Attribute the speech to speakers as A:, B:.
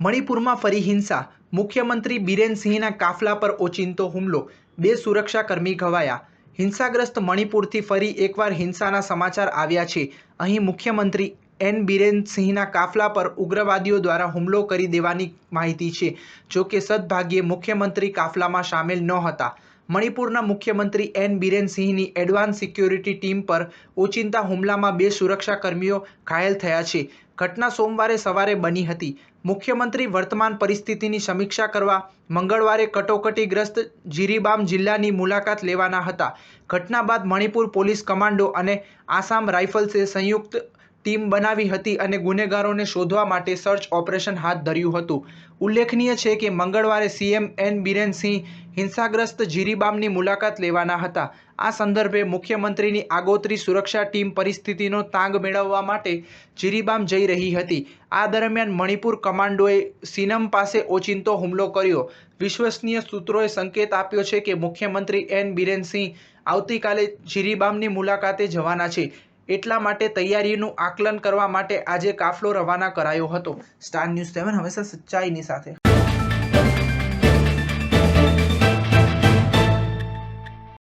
A: મણિપુરમાં ફરી હિંસા, મુખ્યમંત્રી બીરેન સિંહના કાફલા પર ઓચિંતો હુમલો, 2 સુરક્ષાકર્મી ઘવાયા. હિંસાગ્રસ્ત મણિપુરથી ફરી એકવાર હિંસાના સમાચાર આવ્યા છે. અહીં મુખ્યમંત્રી એન બીરેન સિંહના કાફલા પર ઉગ્રવાદીઓ દ્વારા હુમલો કરી દેવાની માહિતી છે. જોકે સદભાગ્યે મુખ્યમંત્રી કાફલામાં સામેલ નહોતા. મણિપુરના મુખ્યમંત્રી એન બીરેન સિંહની એડવાન્સ સિક્યોરિટી ટીમ પર ઓચિંતા હુમલામાં 2 સુરક્ષાકર્મીઓ ઘાયલ થયા છે. ઘટના સોમવારે સવારે બની હતી. મુખ્યમંત્રી વર્તમાન પરિસ્થિતિની સમીક્ષા કરવા મંગળવારે કટોકટીગ્રસ્ત જિરીબામ જિલ્લાની મુલાકાત લેવાના હતા. ઘટના બાદ મણિપુર પોલીસ કમાન્ડો અને આસામ રાઇફલ્સે સંયુક્ત ટીમ બનાવી હતી અને ગુનેગારોને શોધવા માટે સર્ચ ઓપરેશન હાથ ધર્યું હતું. ઉલ્લેખનીય છે કે મંગળવારે સીએમ એન બીરેન સિંહ હિંસાગ્રસ્ત જિરીબામની મુલાકાત લેવાના હતા. આ સંદર્ભે મુખ્યમંત્રીની આગોતરી સુરક્ષા ટીમ પરિસ્થિતિનો તાગ મેળવવા માટે જિરીબામ જઈ રહી હતી. આ દરમિયાન મણિપુર કમાન્ડોએ સિનમ પાસે ઓચિંતો હુમલો કર્યો. વિશ્વસનીય સૂત્રોએ સંકેત આપ્યો છે કે મુખ્યમંત્રી એન બીરેન સિંહ આવતીકાલે જિરીબામની મુલાકાતે જવાના છે. એટલા માટે તૈયારીનું આકલન કરવા માટે આજે કાફલો રવાના કરાયો હતો. સ્ટાર ન્યૂઝ 7 હંમેશા સચ્ચાઈની સાથે.